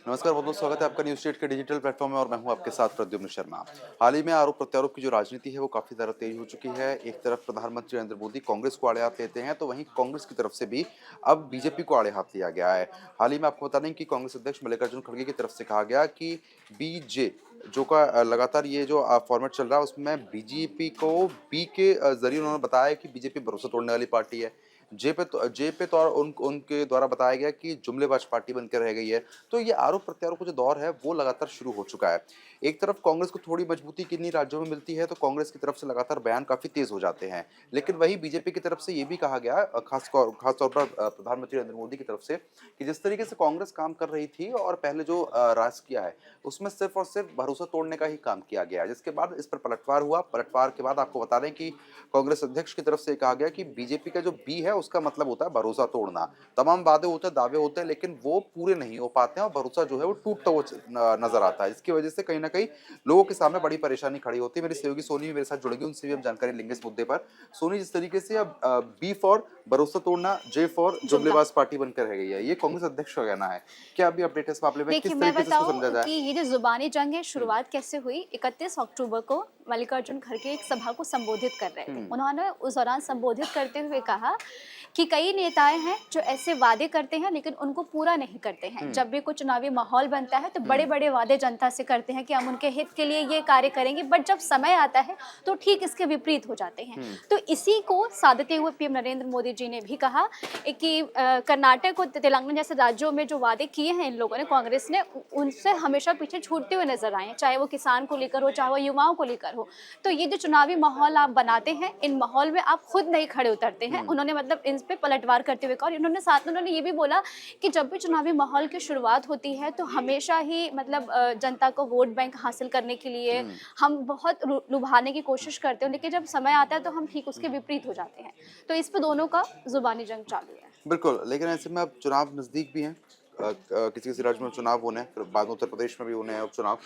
नमस्कार, बहुत बहुत स्वागत है आपका न्यूज स्टेट के डिजिटल प्लेटफॉर्म में और मैं हूं आपके साथ प्रद्युम्न शर्मा। हाल ही में आरोप प्रत्यारोप की जो राजनीति है वो काफी ज्यादा तेज हो चुकी है। एक तरफ प्रधानमंत्री नरेंद्र मोदी कांग्रेस को आड़े हाथ लेते हैं तो वहीं कांग्रेस की तरफ से भी अब बीजेपी को आड़े हाथ लिया गया है। हाल ही में आपको बता दें कि कांग्रेस अध्यक्ष मल्लिकार्जुन खड़गे की तरफ से कहा गया कि बीजे जो का लगातार ये जो फॉर्मेट चल रहा है उसमें बीजेपी को बी के जरिए उन्होंने बताया कि बीजेपी भरोसा तोड़ने वाली पार्टी है। जे पे तो उनके द्वारा बताया गया कि जुमलेबाज पार्टी बनकर रह गई है। तो ये आरोप प्रत्यारोप का जो दौर है वो लगातार शुरू हो चुका है। एक तरफ कांग्रेस को थोड़ी मजबूती किन्हीं राज्यों में मिलती है तो कांग्रेस की तरफ से लगातार बयान काफी तेज हो जाते हैं। लेकिन वही बीजेपी की तरफ से ये भी कहा गया खास तौर पर प्रधानमंत्री नरेंद्र मोदी की तरफ से कि जिस तरीके से कांग्रेस काम कर रही थी और पहले जो राज किया है उसमें सिर्फ और सिर्फ भरोसा तोड़ने का ही काम किया गया, जिसके बाद इस पर पलटवार हुआ। पलटवार के बाद आपको बता दें कि कांग्रेस अध्यक्ष की तरफ से कहा गया कि बीजेपी का जो बी है उसका मतलब होता है भरोसा तोड़ना। तमाम वादे होते हैं, दावे होते हैं, लेकिन वो पूरे नहीं हो पाते हैं और भरोसा जो है वो टूटता हुआ नजर आता है, जिसकी वजह से कहीं ना कहीं लोगों के सामने बड़ी परेशानी खड़ी होती है। मेरी सहयोगी सोनी भी मेरे साथ जुड़ेगी, उनसे भी हम जानकारी लेंगे इस मुद्दे पर। सोनी, जिस तरीके से अब बी फॉर भरोसा तोड़ना, जे फॉर जुमला। जुमलेबाज पार्टी बनकर रह गई है, ये कांग्रेस अध्यक्ष का कहना है। क्या अभी अपडेट है इस मामले में, देखिए, किस मैं तरीके से इसको समझा बताऊँ जाए? कि ये जो ज़ुबानी जंग है, शुरुआत कैसे हुई। 31 अक्टूबर को मल्लिकार्जुन खड़गे एक सभा को संबोधित कर रहे थे। उन्होंने उस दौरान संबोधित करते हुए कहा कि कई नेताएं हैं जो ऐसे वादे करते हैं लेकिन उनको पूरा नहीं करते हैं। जब भी कोई चुनावी माहौल बनता है तो बड़े-बड़े वादे जनता से करते हैं कि हम उनके हित के लिए ये कार्य करेंगे, बट जब समय आता है तो ठीक इसके विपरीत हो जाते हैं। तो इसी को साधते हुए पीएम नरेंद्र मोदी जी ने भी कहा कि कर्नाटक और तेलंगाना जैसे राज्यों में जो वादे किए हैं इन लोगों ने, कांग्रेस ने, उनसे हमेशा पीछे छूटते हुए नजर आए हैं, चाहे वो किसान को लेकर हो, चाहे वो युवाओं को लेकर हो। तो ये जो चुनावी माहौल आप बनाते हैं, इन माहौल में आप खुद नहीं खड़े उतरते हैं। उन्होंने मतलब इन पे पलटवार करते हुए कहा। और इन्होंने साथ में उन्होंने ये भी बोला कि जब भी चुनावी माहौल की शुरुआत होती है तो हमेशा ही मतलब जनता को वोट बैंक हासिल करने के लिए हम बहुत लुभाने की कोशिश करते हैं, लेकिन जब समय आता है तो हम ठीक उसके विपरीत हो जाते हैं। तो इस पे दोनों का जुबानी जंग चालू है। बिल्कुल, लेकिन ऐसे में अब चुनाव नज़दीक भी हैं। किसी-किसी राज्य में चुनाव होने हैं, फिर बाद में उत्तर प्रदेश में भी होने हैं अब चुनाव।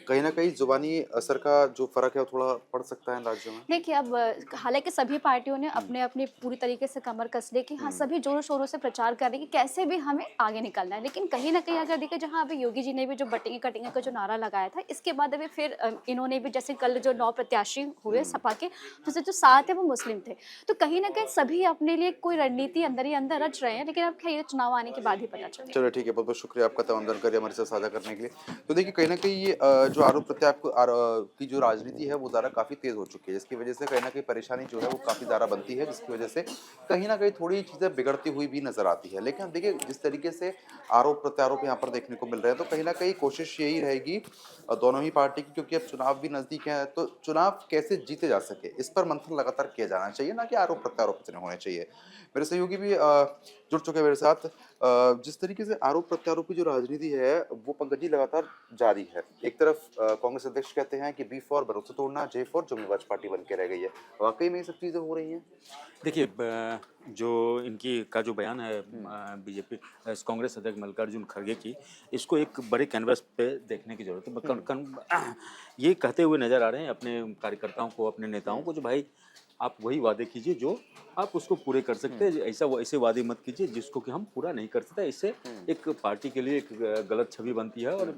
कहीं न कहीं ज़ुबानी असर का जो फ़र्क है वो थोड़ा पड़ सकता है इन राज्यों में। देखिए, अब हालाँकि सभी पार्टियों ने अपने-अपने पूरी तरीके से कमर कस ली कि हाँ, सभी ज़ोरों-शोरों से प्रचार कर रही है कि कैसे भी हमें आगे निकलना है। लेकिन कहीं न कहीं अगर देखें, जहाँ अभी योगी जी ने भी जो बटेंगे-कटेंगे का जो नारा लगाया था, इसके बाद अभी फिर इन्होंने भी, जैसे कल जो 9 प्रत्याशी हुए सपा के, उसमें जो 7 है वो मुस्लिम थे। तो कहीं न कहीं सभी अपने लिए कोई रणनीति अंदर ही अंदर रच रहे हैं, लेकिन अब खैर ये चुनाव आने के बाद ही पता चलेगा। चलिए ठीक है, बहुत-बहुत शुक्रिया आपका तमाम जानकारी हमारे साथ साझा करने के लिए। तो देखिए, कहीं न कहीं ये जो आरोप की जो राजनीति है वो ज़्यादा काफ़ी तेज़ हो चुकी है, जिसकी वजह से कहीं न कहीं परेशानी जो है वो काफ़ी ज़्यादा बनती है, जिसकी वजह से कहीं न कहीं थोड़ी चीज़ें बिगड़ती हुई भी नज़र आती है। लेकिन अब देखिए, जिस तरीके से आरोप प्रत्यारोप यहाँ पर देखने को मिल रहे हैं, तो कहीं न कहीं कोशिश यही रहेगी दोनों ही पार्टी की, क्योंकि अब चुनाव भी नज़दीक है, तो चुनाव कैसे जीते जा सके, इस पर मंथन लगातार किया जाना चाहिए, ना कि आरोप प्रत्यारोप इतने होने चाहिए। मेरे सहयोगी भी जुड़ चुके हैं मेरे साथ। जिस तरीके से आरोप प्रत्यारोप की जो राजनीति है वो पंकज जी लगातार जारी है। एक तरफ कांग्रेस अध्यक्ष कहते हैं कि बी फॉर भरोसा तोड़ना, जे फॉर जुमलेबाज पार्टी बन के रह गई है। वाकई में ये सब चीजें हो रही हैं? देखिए, जो इनकी का जो बयान है बीजेपी कांग्रेस अध्यक्ष मल्लिकार्जुन खड़गे की, इसको एक बड़े कैनवस पे देखने की जरूरत है। ये कहते हुए नजर आ रहे हैं अपने कार्यकर्ताओं को, अपने नेताओं को, जो भाई आप वही वादे कीजिए जो आप उसको पूरे कर सकते हैं। ऐसे वादे मत कीजिए जिसको कि हम पूरा नहीं कर सकते। इससे एक पार्टी के लिए एक गलत छवि बनती है और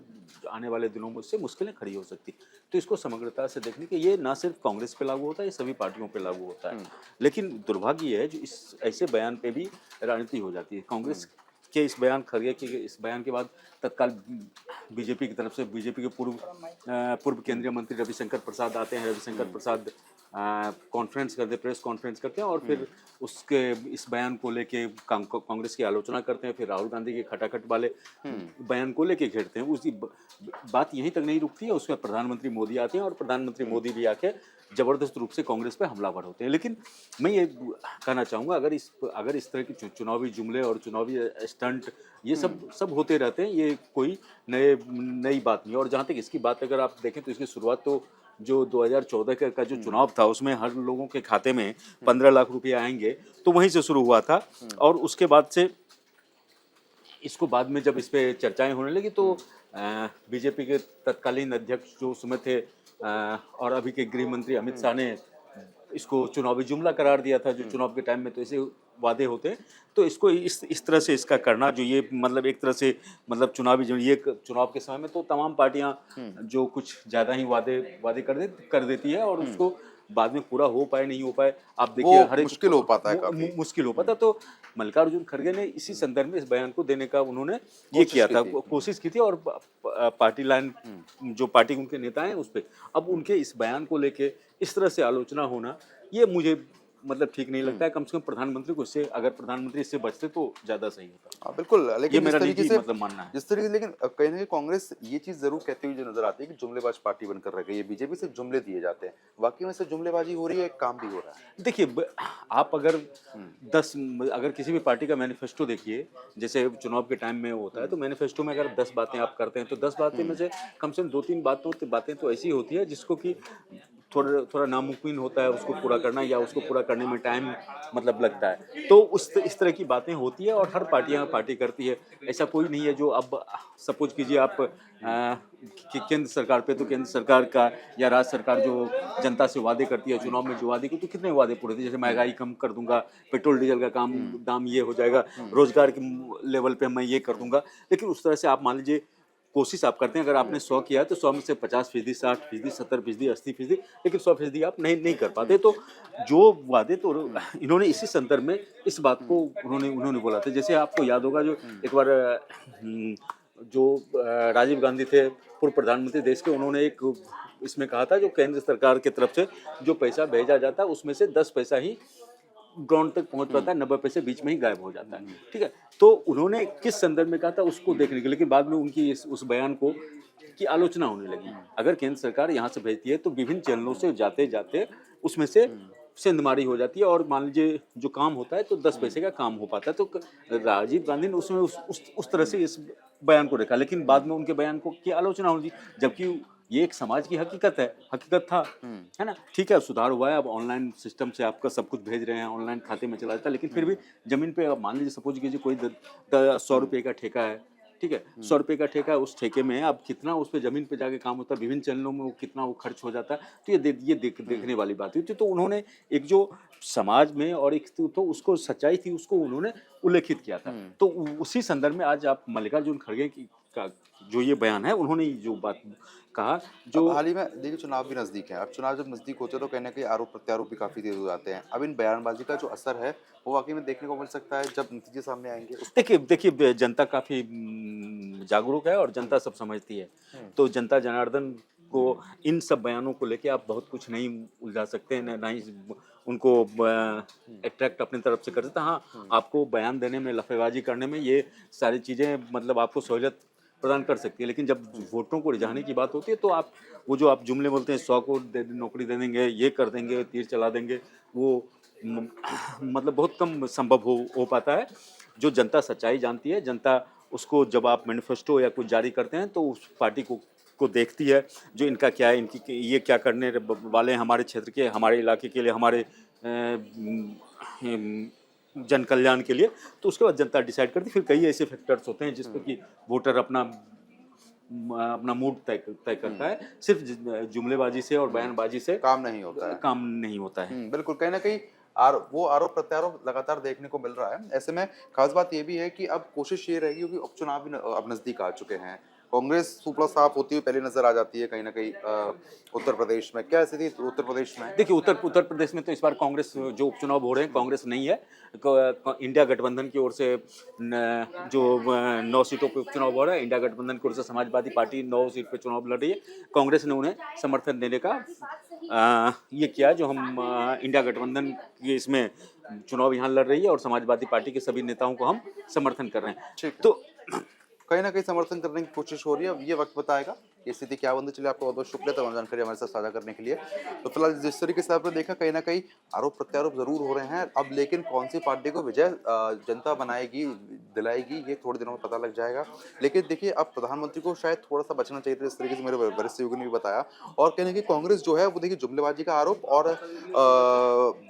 आने वाले दिनों में उससे मुश्किलें खड़ी हो सकती। तो इसको समग्रता से देखने के, ये ना सिर्फ कांग्रेस पे लागू होता है, ये सभी पार्टियों पे लागू होता है। लेकिन दुर्भाग्य ये है जो इस ऐसे बयान पे भी राजनीति हो जाती है। कांग्रेस के इस बयान, खड़गे के इस बयान के बाद तत्काल बीजेपी की तरफ से, बीजेपी के पूर्व केंद्रीय मंत्री रविशंकर प्रसाद आते हैं। रविशंकर प्रसाद कॉन्फ्रेंस करते, प्रेस कॉन्फ्रेंस करते हैं और फिर उसके इस बयान को लेके कांग्रेस की आलोचना करते हैं। फिर राहुल गांधी के खटाखट वाले बयान को लेके घेरते हैं। बात यहीं तक नहीं रुकती है, उसमें प्रधानमंत्री मोदी आते हैं और प्रधानमंत्री मोदी भी आके जबरदस्त रूप से कांग्रेस पे हमलावर होते हैं। लेकिन मैं ये कहना चाहूँगा, अगर इस तरह की चुनावी जुमले और चुनावी स्टंट ये सब होते रहते हैं, ये कोई नई बात नहीं है। और जहाँ तक इसकी बात अगर आप देखें तो इसकी शुरुआत तो जो 2014 का जो चुनाव था, उसमें हर लोगों के खाते में 15 लाख रुपए आएंगे, तो वहीं से शुरू हुआ था। और उसके बाद से इसको, बाद में जब इस पे चर्चाएं होने लगी तो बीजेपी के तत्कालीन अध्यक्ष जो उसमें थे और अभी के गृह मंत्री अमित शाह ने इसको चुनावी जुमला करार दिया था, जो चुनाव के टाइम में। तो इसे वादे होते हैं, तो इसको इस तरह से इसका करना जो ये मतलब एक तरह से मतलब चुनावी जो ये चुनाव के समय में तो तमाम पार्टियां जो कुछ ज़्यादा ही वादे वादे कर देती है और उसको बाद में पूरा हो पाए नहीं हो पाए, आप देखिए वो हर एक मुश्किल हो पाता है काफी। मुश्किल हो पाता। तो मल्लिकार्जुन खड़गे ने इसी संदर्भ में इस बयान को देने का उन्होंने ये किया था, कोशिश की थी और पार्टी लाइन जो पार्टी उनके नेता हैं उस पे अब उनके इस बयान को लेके इस तरह से आलोचना होना ये मुझे मतलब ठीक नहीं लगता है। कम से कम प्रधानमंत्री को इससे अगर प्रधानमंत्री इससे बचते तो ज्यादा सही होता। हाँ बिल्कुल, ये लेकिन जिस मेरा तरीके निजी से मतलब मानना है। जिस तरीके से लेकिन कहीं ना कहीं कांग्रेस ये चीज जरूर कहती हुई जो नजर आती है कि जुमलेबाज पार्टी बनकर रह गई है, बीजेपी से जुमले दिए जाते हैं, वाकई में से जुमलेबाजी हो रही है, एक काम भी हो रहा है। देखिए आप अगर 10 अगर किसी भी पार्टी का मैनिफेस्टो देखिए, जैसे चुनाव के टाइम में होता है तो मैनिफेस्टो में अगर 10 बातें आप करते हैं तो 10 बातें में से कम 2-3 बातें तो ऐसी होती है जिसको कि थोड़ा थोड़ा नामुमकिन होता है उसको पूरा करना या उसको पूरा करने में टाइम मतलब लगता है। तो इस तरह की बातें होती है और हर पार्टी करती है। ऐसा कोई नहीं है जो अब सपोज कीजिए आप केंद्र सरकार पे तो केंद्र सरकार का या राज्य सरकार जो जनता से वादे करती है चुनाव में जो वादे की तो कितने वादे पूरे थे, जैसे महंगाई कम कर दूंगा, पेट्रोल डीजल का दाम ये हो जाएगा, रोजगार के लेवल पे मैं ये कर दूंगा। लेकिन उस तरह से आप मान लीजिए कोशिश आप करते हैं, अगर आपने 100 किया तो 100 में से 50%, 60%, 70%, 80%, लेकिन 100% आप नहीं कर पाते। तो जो वादे तो इन्होंने इसी संदर्भ में इस बात को उन्होंने बोला था। जैसे आपको याद होगा जो एक बार जो राजीव गांधी थे पूर्व प्रधानमंत्री देश के, उन्होंने एक इसमें कहा था जो केंद्र सरकार की तरफ से जो पैसा भेजा जाता है उसमें से 10 पैसा ही ग्राउंड तक पहुंच पाता है, 90 पैसे बीच में ही गायब हो जाता है। ठीक है, तो उन्होंने किस संदर्भ में कहा था उसको देखने के, लेकिन बाद में उनकी उस बयान को की आलोचना होने लगी। अगर केंद्र सरकार यहाँ से भेजती है तो विभिन्न चैनलों से जाते जाते उसमें से सेंधमारी हो जाती है और मान लीजिए जो काम होता है तो 10 पैसे का काम हो पाता है। तो राजीव गांधी ने उसमें उस तरह से इस बयान को देखा, लेकिन बाद में उनके बयान को की आलोचना होगी, जबकि ये एक समाज की हकीकत था, है ना। ठीक है, सुधार हुआ है, अब ऑनलाइन सिस्टम से आपका सब कुछ भेज रहे हैं, ऑनलाइन खाते में चला जाता है, लेकिन फिर भी जमीन पे मान लीजिए सपोज कीजिए कोई 100 रुपये का ठेका है, ठीक है, 100 रुपये का ठेका है, उस ठेके में अब कितना उस पर जमीन पे जाके काम होता है, विभिन्न चैनलों में वो कितना वो खर्च हो जाता है, तो ये देखने वाली बात हुई थी। तो उन्होंने एक जो समाज में और एक तो उसको सच्चाई थी उसको उन्होंने उल्लेखित किया था। तो उसी संदर्भ में आज आप मल्लिकार्जुन खड़गे का जो ये बयान है उन्होंने जो बात कहा जो अब हाल ही में देखिए चुनाव भी नजदीक है, अब चुनाव जब नजदीक होते हैं तो कहीं ना कहीं आरोप प्रत्यारोप भी काफी तेज हो जाते हैं। अब इन बयानबाजी का जो असर है वो वाकई में देखने को मिल सकता है जब नतीजे सामने आएंगे। देखिए जनता काफी जागरूक है और जनता सब समझती है। तो जनता जनार्दन को इन सब बयानों को लेके आप बहुत कुछ नहीं उलझा सकते हैं, ना ही उनको अट्रैक्ट अपनी तरफ से कर सकते। हाँ, आपको बयान देने में लफेबाजी करने में ये सारी चीजें मतलब आपको सहूलियत प्रदान कर सकती है, लेकिन जब वोटरों को रिझाने की बात होती है तो आप वो जो आप जुमले बोलते हैं 100 को नौकरी दे देंगे, ये कर देंगे, तीर चला देंगे, वो मतलब बहुत कम संभव हो पाता है। जो जनता सच्चाई जानती है, जनता उसको जब आप मैनिफेस्टो या कुछ जारी करते हैं तो उस पार्टी को देखती है जो इनका क्या है, इनकी ये क्या करने वाले हैं हमारे क्षेत्र के, हमारे इलाके के लिए, हमारे जन कल्याण के लिए। तो उसके बाद जनता डिसाइड करती। फिर कई ऐसे फैक्टर्स होते हैं जिस पर कि वोटर अपना मूड तय करता है। सिर्फ जुमलेबाजी से और बयानबाजी से काम नहीं होता है। बिल्कुल, कहीं ना कहीं वो आरोप प्रत्यारोप लगातार देखने को मिल रहा है। ऐसे में खास बात ये भी है कि अब कोशिश ये रहेगी क्योंकि उपचुनाव भी अब नजदीक आ चुके हैं, कांग्रेस सुपड़ा साफ होती हुई पहले नजर आ जाती है कहीं ना कहीं उत्तर प्रदेश में। क्या स्थिति उत्तर प्रदेश में? देखिए उत्तर प्रदेश में तो इस बार कांग्रेस जो उपचुनाव हो रहे हैं कांग्रेस नहीं है, इंडिया गठबंधन की ओर से जो 9 सीटों पे उपचुनाव हो रहा है, इंडिया गठबंधन की ओर से समाजवादी पार्टी 9 सीट पे चुनाव लड़ रही है। कांग्रेस ने उन्हें समर्थन देने का ये किया जो हम इंडिया गठबंधन की इसमें चुनाव यहाँ लड़ रही है और समाजवादी पार्टी के सभी नेताओं को हम समर्थन कर रहे हैं। तो कहीं ना कहीं समर्थन करने की कोशिश हो रही है। अब ये वक्त बताएगा ये स्थिति क्या बनती। चलिए, आपको बहुत बहुत शुक्रिया तमाम जानकारी हमारे साथ साझा करने के लिए। तो फिलहाल जिस तरीके से आपने देखा कहीं ना कहीं आरोप प्रत्यारोप जरूर हो रहे हैं अब, लेकिन कौन सी पार्टी को विजय जनता बनाएगी दिलाएगी ये थोड़े दिनों में पता लग जाएगा। लेकिन देखिए अब प्रधानमंत्री को शायद थोड़ा सा बचना चाहिए था, जिस तरीके से मेरे वरिष्ठ सहयोगी ने भी बताया। और कहीं ना कहीं कांग्रेस जो है वो देखिए जुमलेबाजी का आरोप और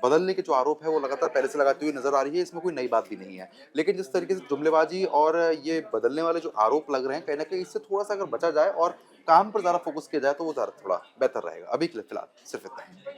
बदलने के जो आरोप है वो लगातार पहले से लगाती हुई नजर आ रही है। इसमें कोई नई बात भी नहीं है, लेकिन जिस तरीके से जुमलेबाजी और ये बदलने वाले जो आरोप लग रहे हैं कहीं ना कहीं इससे थोड़ा सा अगर बचा जाए और काम पर ज्यादा फोकस किया जाए तो वो ज्यादा थोड़ा बेहतर रहेगा। अभी के लिए फिलहाल सिर्फ इतना ही।